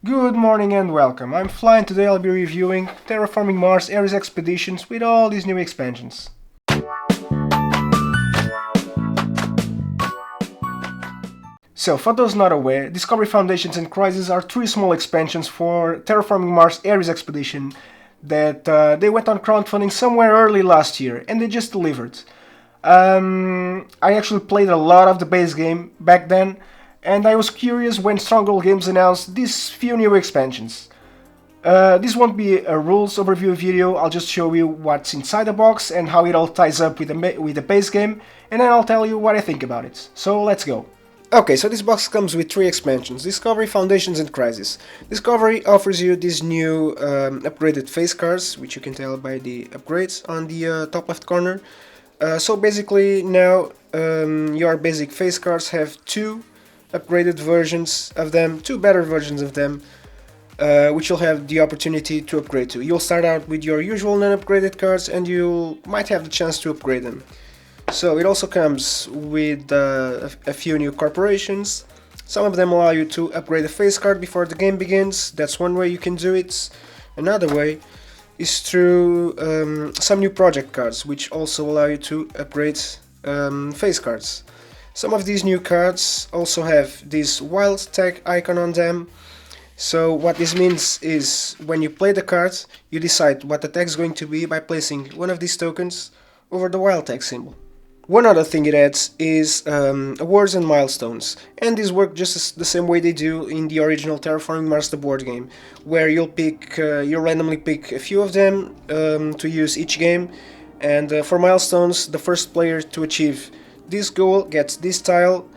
Good morning and welcome. I'm Fly and today I'll be reviewing Terraforming Mars Ares Expeditions with all these new expansions. So, for those not aware, Discovery Foundations and Crisis are three small expansions for Terraforming Mars Ares Expedition that they went on crowdfunding somewhere early last year and they just delivered. I actually played a lot of the base game back then, and I was curious when Stronghold Games announced these few new expansions. This won't be a rules overview video, I'll just show you what's inside the box and how it all ties up with the base game, and then I'll tell you what I think about it. So let's go. Okay, so this box comes with three expansions: Discovery, Foundations, and Crisis. Discovery offers you these new upgraded face cards, which you can tell by the upgrades on the top left corner. So basically now your basic face cards have two upgraded versions of them, two better versions of them, which you'll have the opportunity to upgrade to. You'll start out with your usual non-upgraded cards and you might have the chance to upgrade them. So it also comes with a few new corporations. Some of them allow you to upgrade a face card before the game begins. That's one way you can do it. Another way is through some new project cards, which also allow you to upgrade face cards. Some of these new cards also have this wild tag icon on them. So what this means is when you play the card, you decide what the tag is going to be by placing one of these tokens over the wild tag symbol. One other thing it adds is awards and milestones, and these work just the same way they do in the original Terraforming Mars the board game, where you'll randomly pick a few of them to use each game, and for milestones, the first player to achieve this goal gets this tile,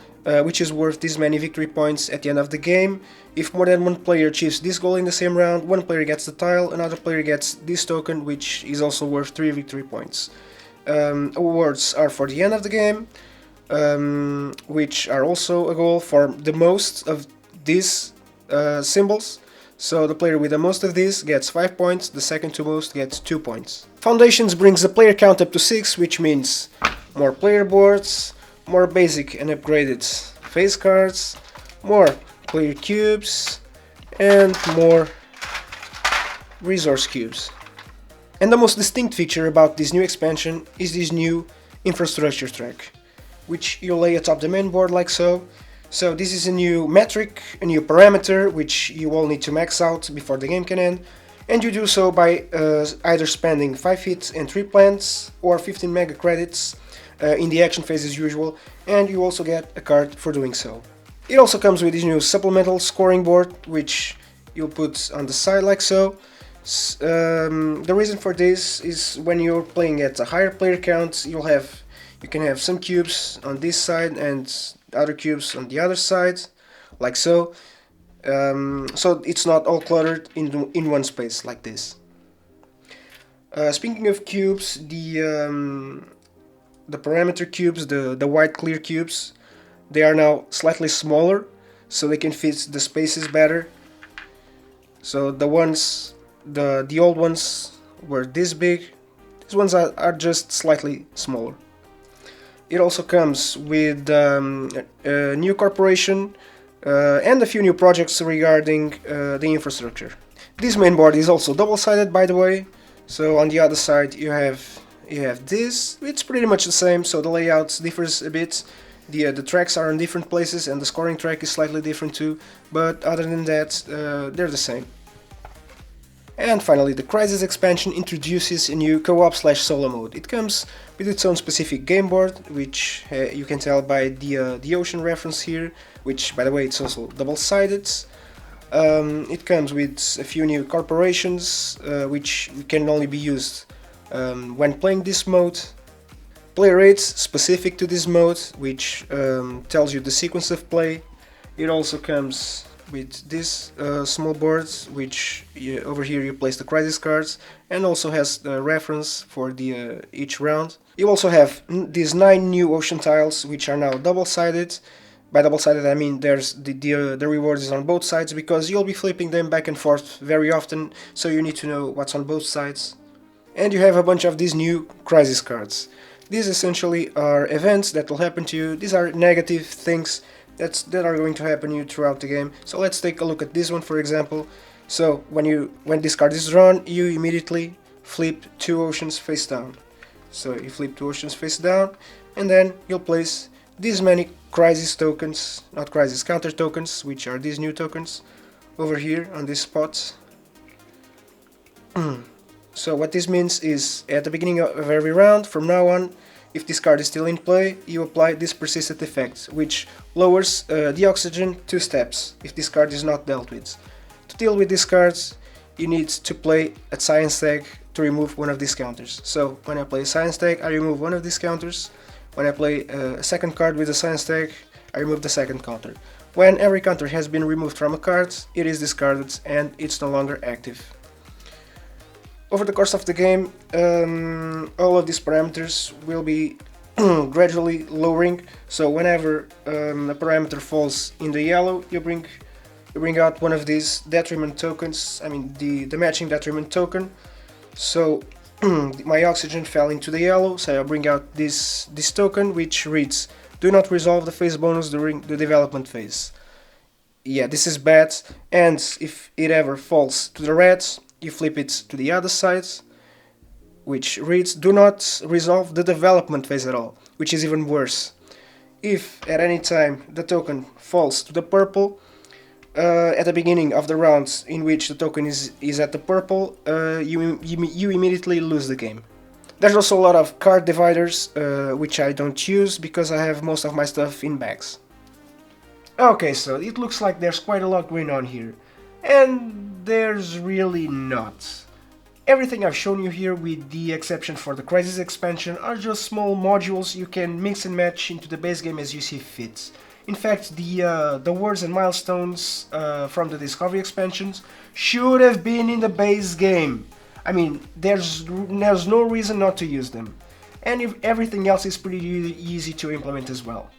which is worth this many victory points at the end of the game. If more than one player achieves this goal in the same round, one player gets the tile, another player gets this token, which is also worth 3 victory points. Awards are for the end of the game, which are also a goal for the most of these symbols. So the player with the most of these gets 5 points, the second to most gets 2 points. Foundations brings the player count up to 6, which means more player boards, more basic and upgraded face cards, more player cubes, and more resource cubes. And the most distinct feature about this new expansion is this new infrastructure track, which you lay atop the main board like so. So this is a new metric, a new parameter, which you all need to max out before the game can end, and you do so by either spending 5 hits and 3 plants, or 15 mega credits in the action phase as usual, and you also get a card for doing so. It also comes with this new supplemental scoring board, which you'll put on the side like so. The reason for this is when you're playing at a higher player count, you can have some cubes on this side and other cubes on the other side, like so. So it's not all cluttered in one space like this. Speaking of cubes, the parameter cubes, the white clear cubes, they are now slightly smaller, so they can fit the spaces better. So the old ones were this big. These ones are just slightly smaller. It also comes with a new corporation and a few new projects regarding the infrastructure. This main board is also double-sided, by the way. So on the other side you have this. It's pretty much the same, so the layout differs a bit. The tracks are in different places and the scoring track is slightly different too, but other than that they're the same. And finally, the Crisis expansion introduces a new co-op/solo mode. It comes with its own specific game board, which you can tell by the ocean reference here, which by the way it's also double-sided. It comes with a few new corporations, which can only be used when playing this mode. Player rates specific to this mode, which tells you the sequence of play. It also comes with this small board, which over here you place the crisis cards, and also has the reference for the each round. You also have these 9 new ocean tiles, which are now double-sided. By double-sided I mean there's the reward is on both sides, because you'll be flipping them back and forth very often, so you need to know what's on both sides. And you have a bunch of these new crisis cards. These essentially are events that will happen to you. These are negative things that are going to happen to you throughout the game. So let's take a look at this one, for example. So when this card is drawn, you immediately flip 2 oceans face down. So you flip 2 oceans face down, and then you'll place these many crisis tokens, not crisis, counter tokens, which are these new tokens, over here on these spots. So what this means is, at the beginning of every round, from now on, if this card is still in play, you apply this persistent effect, which lowers the oxygen 2 steps if this card is not dealt with. To deal with these cards, you need to play a science tag to remove one of these counters. So when I play a science tag, I remove one of these counters. When I play a second card with a science tag, I remove the second counter. When every counter has been removed from a card, it is discarded and it's no longer active. Over the course of the game, all of these parameters will be gradually lowering. So whenever a parameter falls in the yellow, you bring out one of these detriment tokens. I mean the matching detriment token. So my oxygen fell into the yellow, so I bring out this token, which reads: "Do not resolve the phase bonus during the development phase." Yeah, this is bad, and if it ever falls to the red, you flip it to the other side, which reads: "Do not resolve the development phase at all," which is even worse. If at any time the token falls to the purple, at the beginning of the rounds in which the token is at the purple, you immediately lose the game. There's also a lot of card dividers, which I don't use because I have most of my stuff in bags. Okay, so it looks like there's quite a lot going on here. And there's really not. Everything I've shown you here, with the exception for the Crisis expansion, are just small modules you can mix and match into the base game as you see fit. In fact, the words and milestones from the Discovery expansions should have been in the base game. I mean, there's no reason not to use them. And if everything else is pretty easy to implement as well.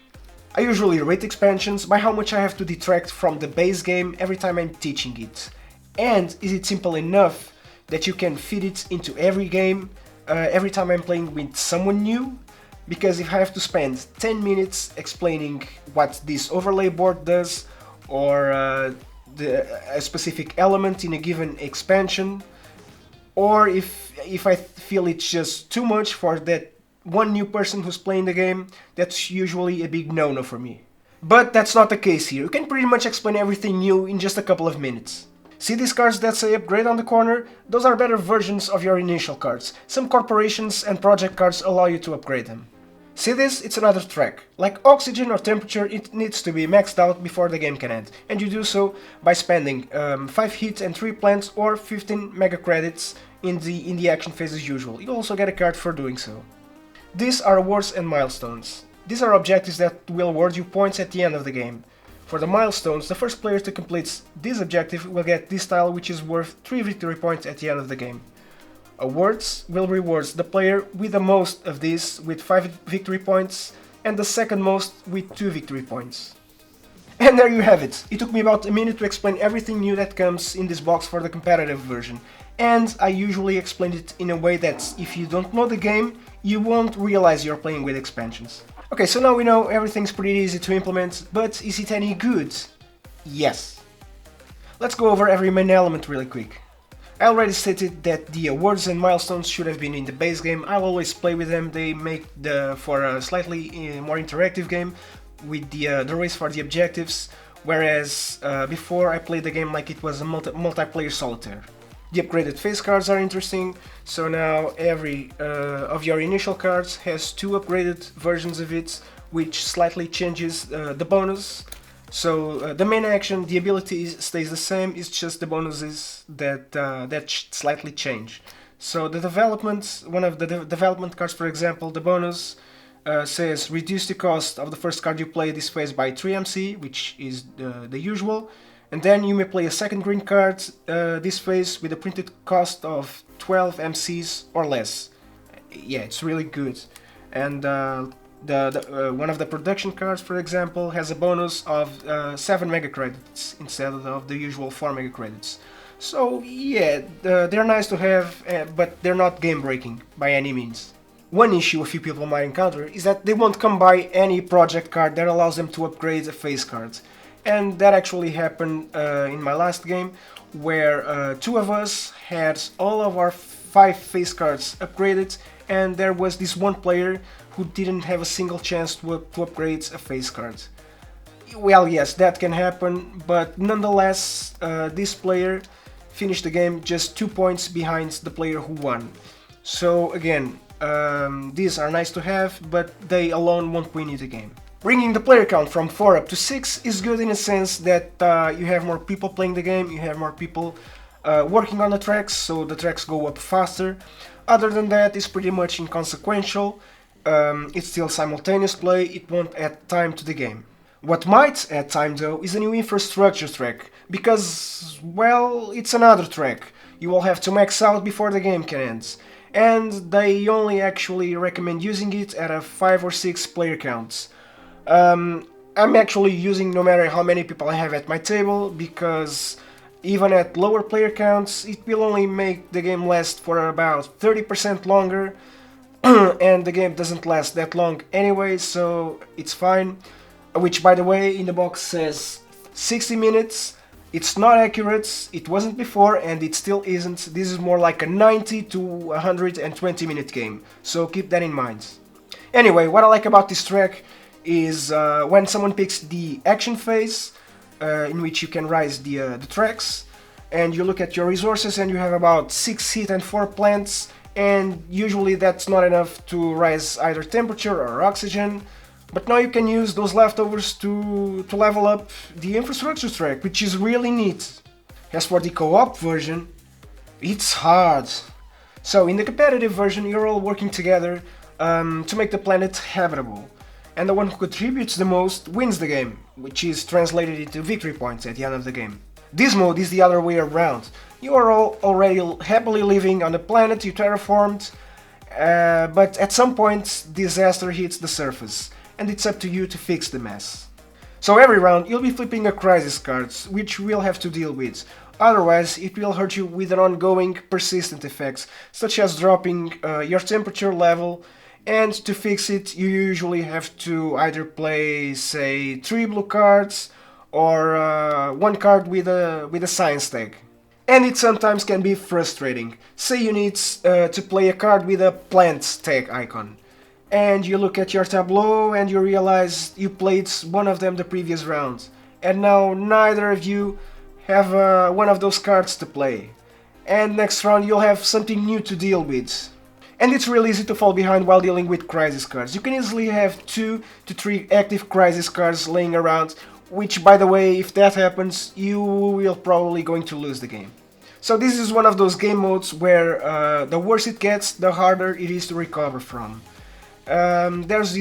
I usually rate expansions by how much I have to detract from the base game every time I'm teaching it. And is it simple enough that you can fit it into every game every time I'm playing with someone new? Because if I have to spend 10 minutes explaining what this overlay board does, or a specific element in a given expansion, or if I feel it's just too much for that one new person who's playing the game, that's usually a big no-no for me. But that's not the case here. You can pretty much explain everything new in just a couple of minutes. See these cards that say upgrade on the corner? Those are better versions of your initial cards. Some corporations and project cards allow you to upgrade them. See this? It's another track. Like oxygen or temperature, it needs to be maxed out before the game can end, and you do so by spending 5 hit and 3 plants or 15 mega credits in the action phase as usual. You also get a card for doing so. These are awards and milestones. These are objectives that will award you points at the end of the game. For the milestones, the first player to complete this objective will get this tile, which is worth 3 victory points at the end of the game. Awards will reward the player with the most of these with 5 victory points, and the second most with 2 victory points. And there you have it. It took me about a minute to explain everything new that comes in this box for the competitive version. And I usually explain it in a way that if you don't know the game, you won't realize you're playing with expansions. Okay, so now we know everything's pretty easy to implement, but is it any good? Yes. Let's go over every main element really quick. I already stated that the awards and milestones should have been in the base game. I'll always play with them. They make for a slightly more interactive game with the race for the objectives, whereas before I played the game like it was a multiplayer solitaire. The upgraded face cards are interesting, so now every of your initial cards has 2 upgraded versions of it, which slightly changes the bonus. So the main action, the ability stays the same, it's just the bonuses that slightly change. So the development, one of the development cards, for example, the bonus says reduce the cost of the first card you play this phase by 3 MC, which is the usual. And then you may play a second green card this phase with a printed cost of 12 MCs or less. Yeah, it's really good. And one of the production cards, for example, has a bonus of 7 mega credits instead of the usual 4 mega credits. So yeah, they're nice to have, but they're not game breaking by any means. One issue a few people might encounter is that they won't come by any project card that allows them to upgrade a face card. And that actually happened in my last game, where two of us had all of our 5 face cards upgraded, and there was this one player who didn't have a single chance to upgrade a face card. Well, yes, that can happen, but nonetheless, this player finished the game just 2 points behind the player who won. So again, these are nice to have, but they alone won't win you the game. Bringing the player count from 4 up to 6 is good in a sense that you have more people playing the game, you have more people working on the tracks, so the tracks go up faster. Other than that, it's pretty much inconsequential. It's still simultaneous play, it won't add time to the game. What might add time though is a new infrastructure track, because, well, it's another track. You will have to max out before the game can end, and they only actually recommend using it at a 5 or 6 player counts. I'm actually using no matter how many people I have at my table, because even at lower player counts it will only make the game last for about 30% longer, and the game doesn't last that long anyway, so it's fine. Which, by the way, in the box says 60 minutes. It's not accurate, it wasn't before and it still isn't. This is more like a 90 to 120 minute game, so keep that in mind. Anyway, what I like about this track is when someone picks the action phase, in which you can rise the tracks, and you look at your resources and you have about 6 heat and 4 plants, and usually that's not enough to rise either temperature or oxygen, but now you can use those leftovers to level up the infrastructure track, which is really neat. As for the co-op version, it's hard. So in the competitive version you're all working together to make the planet habitable, and the one who contributes the most wins the game, which is translated into victory points at the end of the game. This mode is the other way around. You are all already happily living on the planet you terraformed, but at some point disaster hits the surface, and it's up to you to fix the mess. So every round you'll be flipping a crisis card, which we'll have to deal with. Otherwise it will hurt you with an ongoing persistent effects, such as dropping your temperature level, and to fix it you usually have to either play, say, 3 blue cards or 1 card with a science tag. And it sometimes can be frustrating. Say you need to play a card with a plant tag icon, and you look at your tableau and you realize you played one of them the previous round, and now neither of you have one of those cards to play, and next round you'll have something new to deal with. And it's really easy to fall behind while dealing with crisis cards. You can easily have 2 to 3 active crisis cards laying around, which, by the way, if that happens, you will probably going to lose the game. So this is one of those game modes where the worse it gets, the harder it is to recover from. There's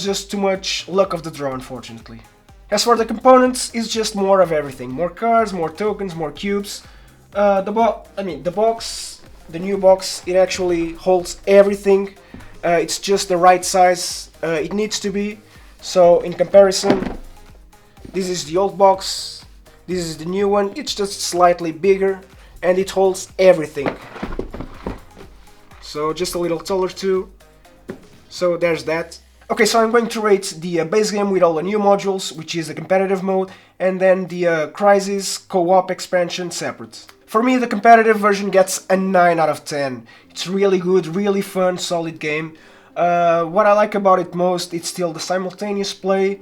just too much luck of the draw, unfortunately. As for the components, it's just more of everything. More cards, more tokens, more cubes. The box, the new box, it actually holds everything. It's just the right size it needs to be. So in comparison, this is the old box, this is the new one. It's just slightly bigger and it holds everything. So just a little taller too. So there's that. Okay, so I'm going to rate the base game with all the new modules, which is the competitive mode, and then the Crisis co-op expansion separate. For me, the competitive version gets a 9 out of 10. It's really good, really fun, solid game. What I like about it most, it's still the simultaneous play.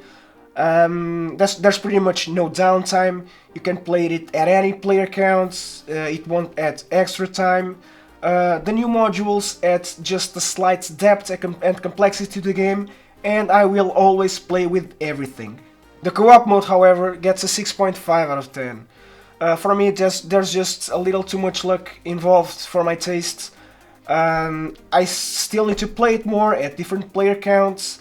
There's pretty much no downtime. You can play it at any player counts. It won't add extra time. The new modules add just a slight depth and complexity to the game, and I will always play with everything. The co-op mode, however, gets a 6.5 out of 10. For me, there's just a little too much luck involved for my taste. I still need to play it more at different player counts.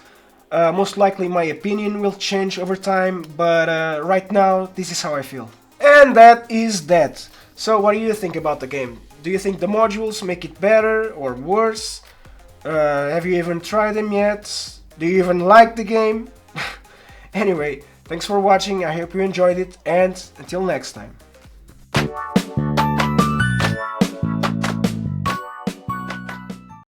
Most likely my opinion will change over time, but right now this is how I feel. And that is that. So what do you think about the game? Do you think the modules make it better or worse? Have you even tried them yet? Do you even like the game? Anyway, thanks for watching, I hope you enjoyed it, and until next time.